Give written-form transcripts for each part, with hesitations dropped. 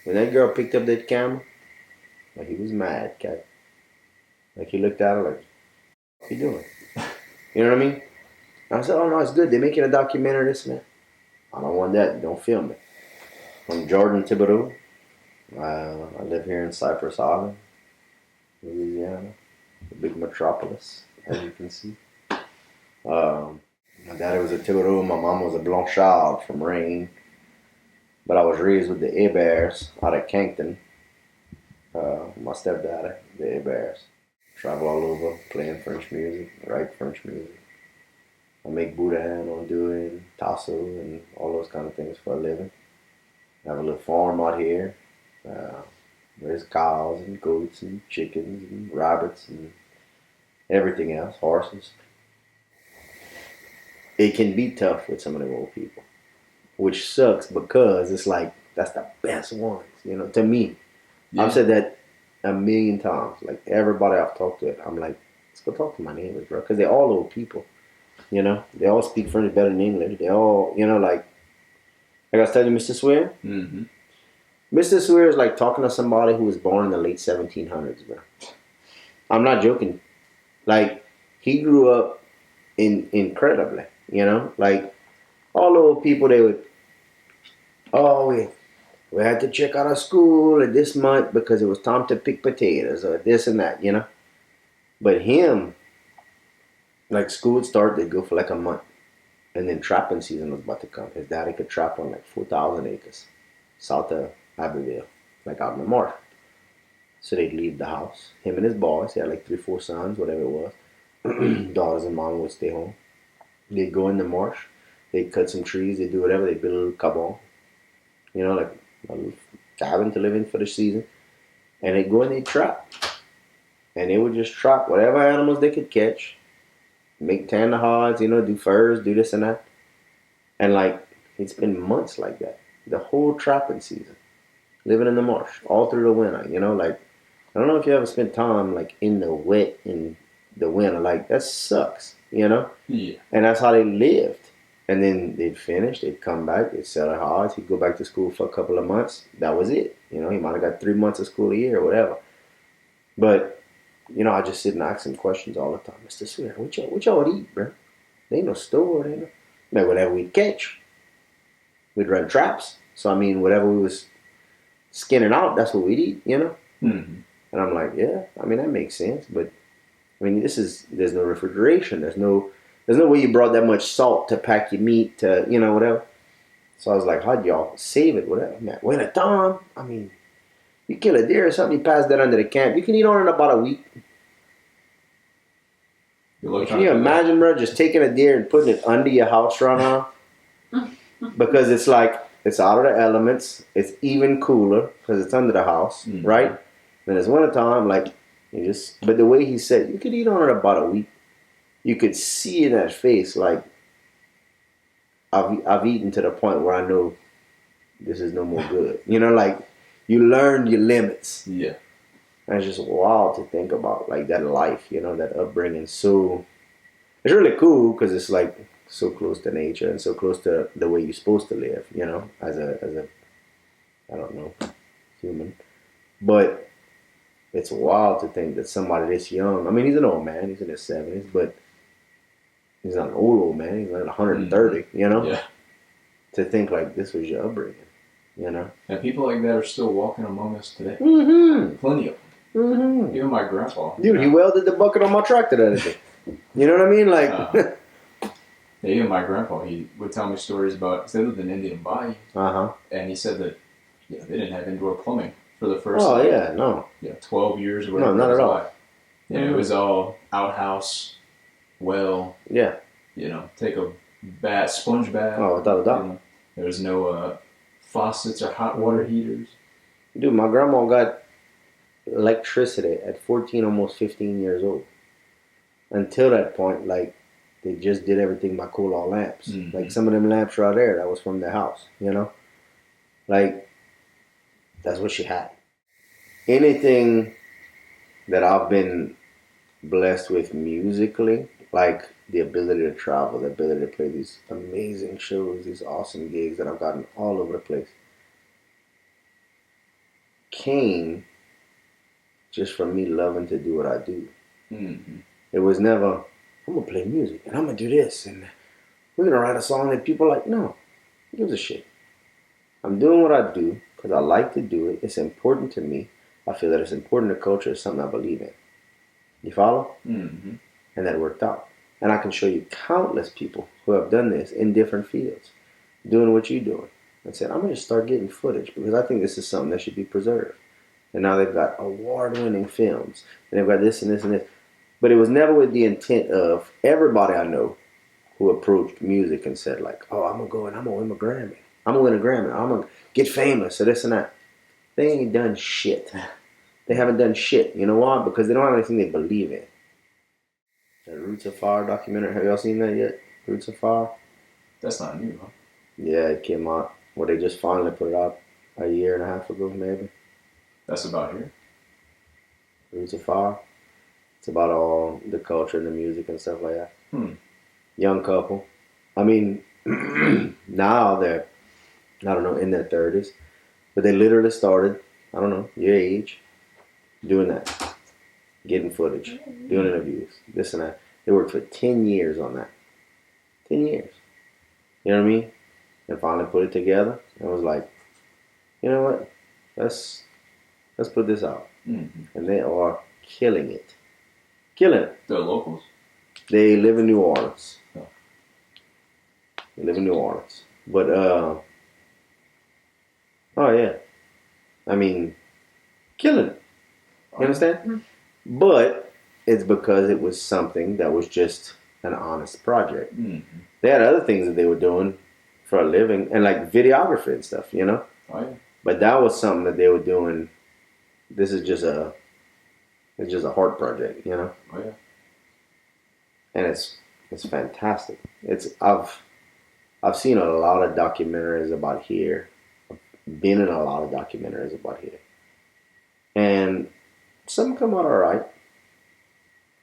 When that girl picked up that camera, like he was mad, cat. Like he looked at her like, what you doing? You know what I mean? And I said, oh no, it's good. They're making a documentary, this and that. I don't want that. Don't film it. From Jourdan Thibodeaux. I live here in Cypress Island, Louisiana, a big metropolis, as you can see. My daddy was a Thibodeaux, my mom was a Blanchard from Rain, but I was raised with the Héberts out of Cancton. My stepdad, the Héberts. Travel all over, playing French music, write French music. I make boudin, I'm doing tasso and all those kind of things for a living. I have a little farm out here. Uh, there's cows and goats and chickens and rabbits and everything else, horses. It can be tough with some of the old people, which sucks because it's like that's the best ones, to me. Yeah. I've said that a million times. Like everybody I've talked to, I'm like, let's go talk to my neighbors, bro, because they're all old people. They all speak French better than English. They all, like I was telling you, Mr. Swear. Mm-hmm. Mr. Swear is like talking to somebody who was born in the late 1700s, bro. I'm not joking. Like he grew up incredibly, like all the old people. They would, oh, we had to check out of school at this month because it was time to pick potatoes or this and that, But him, like school would start, they'd go for like a month. And then trapping season was about to come. His daddy could trap on like 4,000 acres south of Abbeville, like out in the marsh. So they'd leave the house. Him and his boys, he had like 3, 4 sons, whatever it was. Daughters and mom would stay home. They'd go in the marsh. They'd cut some trees. They'd do whatever. They'd build a little cabin, like a little cabin to live in for the season. And they'd go and they'd trap. And they would just trap whatever animals they could catch. Make tan the hides, do furs, do this and that. And like, he'd spend months like that. The whole trapping season. Living in the marsh. All through the winter, like, I don't know if you ever spent time like in the wet in the winter. Like, that sucks, Yeah. And that's how they lived. And then they'd finish, they'd come back, they'd sell their hides, he'd go back to school for a couple of months. That was it. He might have got 3 months of school a year or whatever. But I just sit and ask him questions all the time. Mr. Swear, what y'all would eat, bro? There ain't no store, there ain't no... Man, whatever we'd catch, we'd run traps. So, whatever we was skinning out, that's what we'd eat, Mm-hmm. And I'm like, yeah, that makes sense. But, there's no refrigeration. There's no way you brought that much salt to pack your meat to, whatever. So I was like, how'd y'all save it, whatever? Man, winter time, you kill a deer or something, you pass that under the camp. You can eat on it in about a week. Can you imagine, bro, just taking a deer and putting it under your house right now? Because it's like, it's out of the elements. It's even cooler because it's under the house, mm-hmm. right? Then it's wintertime, like, but the way he said, you could eat on it about a week. You could see in that face, like, I've eaten to the point where I know this is no more good. Like, you learn your limits. Yeah. And it's just wild to think about, like, that life, that upbringing. So it's really cool because it's like so close to nature and so close to the way you're supposed to live, as a I don't know, human. But it's wild to think that somebody this young, he's an old man, he's in his 70s, but he's not an old man, he's like 130, Yeah. To think like this was your upbringing, And people like that are still walking among us today. Mm-hmm. Plenty of them. Mm-hmm. Even my grandpa. Dude, he welded the bucket on my tractor the other day. You know what I mean? Like, yeah, even my grandpa, he would tell me stories about, because they lived in Indian Bayou. Uh-huh. And he said that they didn't have indoor plumbing for the first 12 years or whatever. No, not at all. Yeah, it was all outhouse, well. Yeah. Take a sponge bath. Oh, without a doubt. There was no faucets or hot water heaters. Dude, my grandma got electricity at 14, almost 15 years old. Until that point, like, they just did everything by coal lamps. Mm-hmm. Like, some of them lamps right there, that was from their house, Like, that's what she had. Anything that I've been blessed with musically, like the ability to travel, the ability to play these amazing shows, these awesome gigs that I've gotten all over the place. came just from me loving to do what I do. Mm-hmm. It was never, I'm going to play music and I'm going to do this and we're going to write a song that people like. No, who gives a shit? I'm doing what I do because I like to do it. It's important to me. I feel that it's important to culture. It's something I believe in. You follow? Mm-hmm. And that worked out. And I can show you countless people who have done this in different fields, doing what you're doing. And said, I'm going to start getting footage because I think this is something that should be preserved. And now they've got award-winning films. And they've got this and this and this. But it was never with the intent of everybody I know who approached music and said, like, oh, I'm going to go and I'm going to win a Grammy. I'm going to win a Grammy. I'm going to get famous or this and that. They ain't done shit. They haven't done shit. You know why? Because they don't have anything they believe in. The Roots of Fire documentary. Have y'all seen that yet? Roots of Fire? That's not new, huh? Yeah, it came out. Well, they just finally put it out a year and a half ago, maybe. That's about here? Roots of Fire. It's about all the culture and the music and stuff like that. Young couple. I mean, now they're, I don't know, in their 30s. But they literally started, I don't know, your age, doing that. Getting footage, doing interviews, this and that. They worked for 10 years on that. 10 years. You know what I mean? And finally put it together. And was like, you know what? Let's put this out. Mm-hmm. And they are killing it. Killing it. They're locals? They live in New Orleans. Oh. They live in New Orleans. But, oh yeah. I mean, killing it. You understand? Mm-hmm. But it's because it was something that was just an honest project. Mm-hmm. They had other things that they were doing for a living and like videography and stuff, you know? Oh, yeah. But that was something that they were doing. This is just it's just a heart project, you know? Oh, yeah. And it's fantastic. I've seen a lot of documentaries about here. I've been in a lot of documentaries about here. And some come out all right.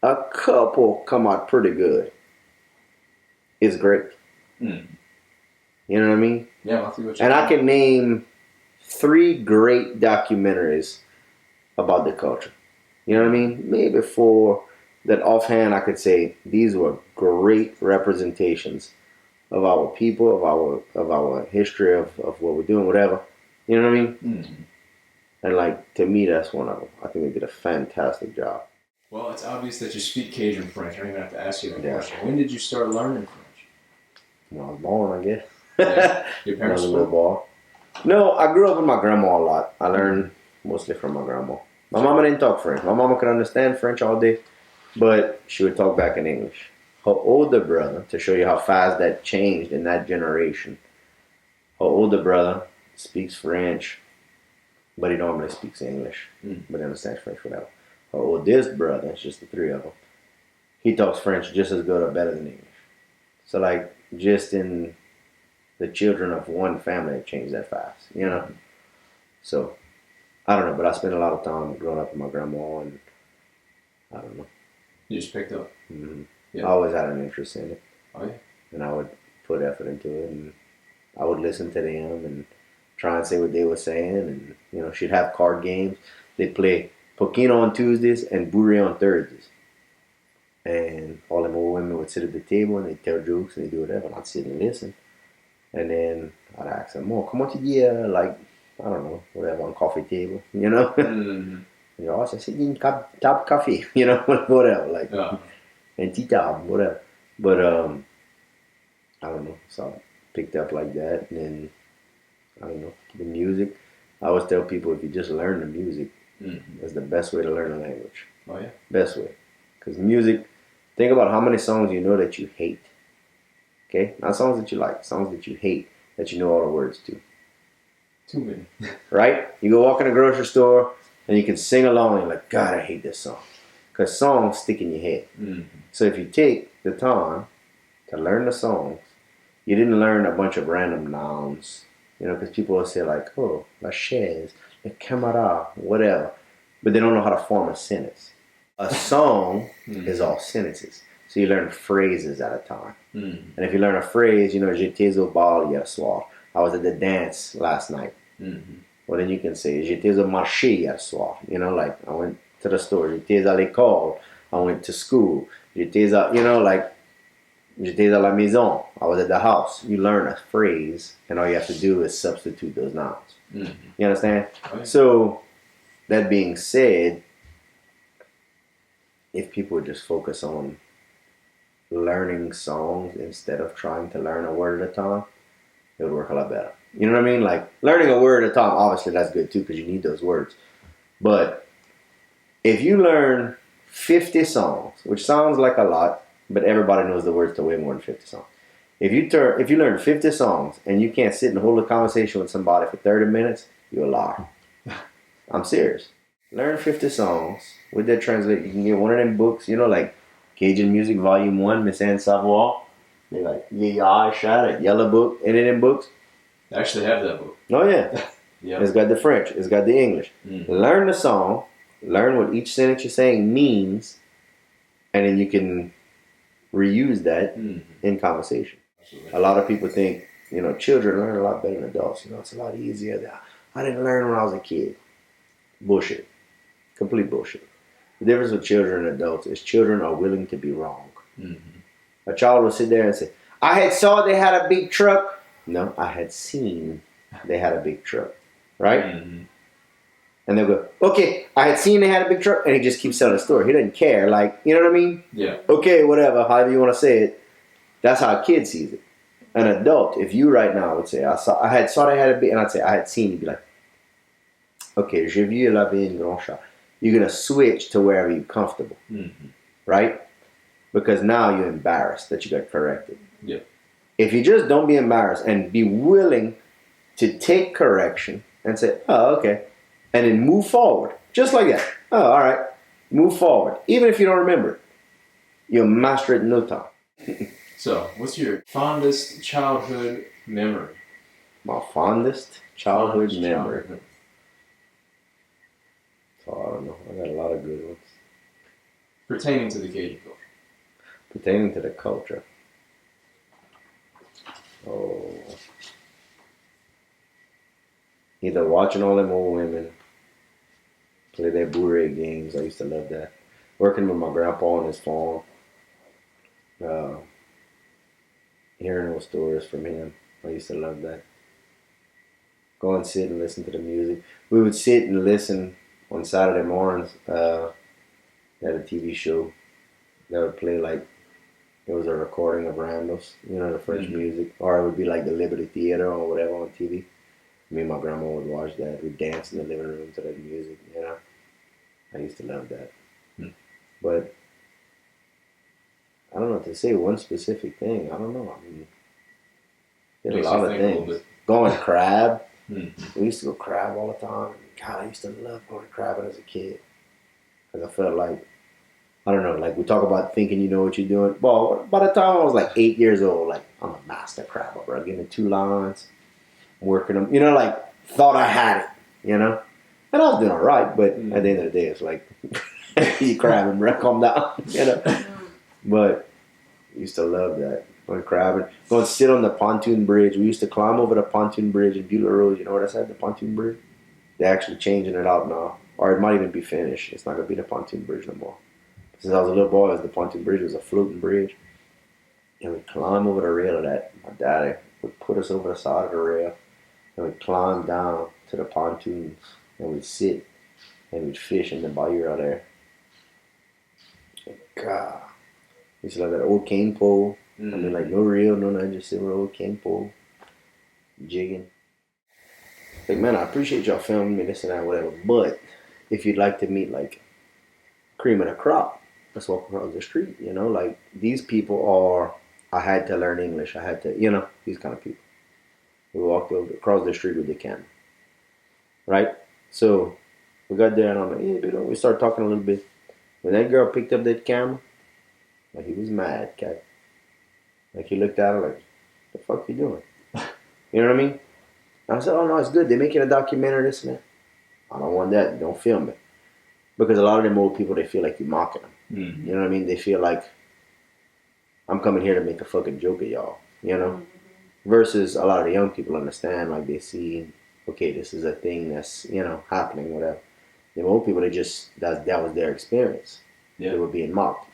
A couple come out pretty good. It's great. Mm. You know what I mean? Yeah, I'll see what you And I can name 3 great documentaries about the culture. You know what I mean? Maybe 4 that offhand I could say these were great representations of our people, of our history, of what we're doing, whatever. You know what I mean? Mm-hmm. And like, to me, that's one of them. I think they did a fantastic job. Well, it's obvious that you speak Cajun French. I don't even have to ask you that question. When did you start learning French? When I was born, I guess. Yeah. Your parents was a little boy. No, I grew up with my grandma a lot. I learned mostly from my grandma. My mama didn't talk French. My mama could understand French all day, but she would talk back in English. Her older brother, to show you how fast that changed in that generation, her older brother speaks French, but he normally speaks English, but he understands French, whatever. Her oldest brother, it's just the 3 of them, he talks French just as good or better than English. So like, just in the children of one family, it changed that fast, you know? So, I don't know, but I spent a lot of time growing up with my grandma, and I don't know. You just picked up? Mm-hmm. Yeah. I always had an interest in it. Oh, yeah. And I would put effort into it, and I would listen to them and try and say what they were saying, and, you know, she'd have card games. They'd play Poquino on Tuesdays and Bourré on Thursdays. And all them old women would sit at the table and they'd tell jokes and they'd do whatever, and I'd sit and listen. And then I'd ask them, oh, comment tu dis, like, I don't know, whatever, on coffee table, you know? Mm-hmm. You know, I said, une table de coffee, you know, whatever, like, and tea table, whatever. But, I don't know, so I picked up like that, and then, I don't know, the music. I always tell people, if you just learn the music, that's the best way to learn a language. Oh, yeah? Best way. Because music, think about how many songs you know that you hate. Okay? Not songs that you like, songs that you hate, that you know all the words to. Too many. Right? You go walk in a grocery store, and you can sing along, and you're like, God, I hate this song. Because songs stick in your head. Mm-hmm. So if you take the time to learn the songs, you didn't learn a bunch of random nouns. You know, because people will say like, oh, la chaise, le camera, whatever. But they don't know how to form a sentence. A song is all sentences. So you learn phrases at a time. And if you learn a phrase, you know, j'étais au bal hier soir. I was at the dance last night. Well, then you can say, j'étais au marché hier soir. You know, like, I went to the store. J'étais à l'école. I went to school. J'étais à, you know, like, j'étais à la maison. I was at the house. You learn a phrase, and all you have to do is substitute those nouns. Mm-hmm. You understand? Okay. So, that being said, if people would just focus on learning songs instead of trying to learn a word at a time, it would work a lot better. You know what I mean? Like, learning a word at a time, obviously that's good too because you need those words. But if you learn 50 songs, which sounds like a lot, but everybody knows the words to way more than 50 songs. If you learn 50 songs and you can't sit and hold a conversation with somebody for 30 minutes, you're a liar. I'm serious. Learn 50 songs. With that translate, you can get one of them books, you know, like Cajun Music Volume 1, Miss Anne Savoie. They like, yeah, shot it, Yellow Book, any of them books. I actually have that book. Oh, yeah. Yep. It's got the French. It's got the English. Mm. Learn the song. Learn what each sentence you're saying means. And then you can reuse that in conversation. Absolutely. A lot of people think, you know, children learn a lot better than adults. You know, it's a lot easier. I didn't learn when I was a kid. Bullshit. Complete bullshit. The difference with children and adults is children are willing to be wrong. Mm-hmm. A child will sit there and say, I had saw they had a big truck. No, I had seen they had a big truck. Right? Mm-hmm. And they'll go, okay, I had seen they had a big truck. And he just keeps telling the story. He doesn't care. Like, you know what I mean? Yeah. Okay, whatever. However you want to say it. That's how a kid sees it. An adult, if you right now would say, I saw they had a big, and I'd say, I had seen, you'd be like, okay, j'ai vu il avait un grand chat. You're going to switch to wherever you're comfortable. Mm-hmm. Right? Because now you're embarrassed that you got corrected. Yeah. If you just don't be embarrassed and be willing to take correction and say, oh, okay, and then move forward. Just like that. Oh, all right. Move forward. Even if you don't remember it. You'll master it in no time. So, what's your fondest childhood memory? My fondest childhood memory? Oh, I don't know. I got a lot of good ones. Pertaining to the Cajun culture. Pertaining to the culture. Oh. Either watching all them old women play their bourrée games. I used to love that. Working with my grandpa on his farm. Hearing those stories from him. I used to love that. Go and sit and listen to the music. We would sit and listen on Saturday mornings. They had a TV show that would play like it was a recording of randos, you know, the French music. Or it would be like the Liberty Theater or whatever on TV. Me and my grandma would watch that. We'd dance in the living room to that music, you know. I used to love that. But I don't know what to say. One specific thing. I don't know. I mean, did a lot of things. Going crab. We used to go crab all the time. God, I used to love going crabbing as a kid. Because I felt like, I don't know, like we talk about thinking you know what you're doing. Well, by the time I was like 8 years old, like I'm a master crabber, bro. Getting the 2 lines, working them, you know, like thought I had it, you know. And I was doing all right, but at the end of the day, it's like, you crabbing, bro, calm down, you know. But I used to love that. Going crabbing. Going sit on the pontoon bridge. We used to climb over the pontoon bridge in Beulah Road. You know what I said? The pontoon bridge? They're actually changing it out now. Or it might even be finished. It's not going to be the pontoon bridge no more. Since I was a little boy, the pontoon bridge was a floating bridge. And we'd climb over the rail of that. My daddy would put us over the side of the rail. And we'd climb down to the pontoons. And we'd sit. And we'd fish in the bayou out there. And God. We used to love that old cane pole. I mean, like, no reel, no nothing. Just sit with an old cane pole. Jigging. Like, man, I appreciate y'all filming me, this and that, whatever. But if you'd like to meet, like, cream of the crop, let's walk across the street, you know? Like, these people are, I had to learn English. I had to, you know, these kind of people. We walked across the street with the camera. Right? So, we got there and I'm like, hey, dude, we started talking a little bit. When that girl picked up that camera, like, he was mad, cat. Like, he looked at her like, the fuck you doing? You know what I mean? And I said, oh, no, it's good. They're making a documentary, this and that. I don't want that. Don't film it. Because a lot of them old people, they feel like you're mocking them. Mm-hmm. You know what I mean? They feel like, I'm coming here to make a fucking joke of y'all. You know? Mm-hmm. Versus a lot of the young people understand, like, they see okay, this is a thing that's happening, whatever. The old people, that was their experience. Yeah. They were being mocked,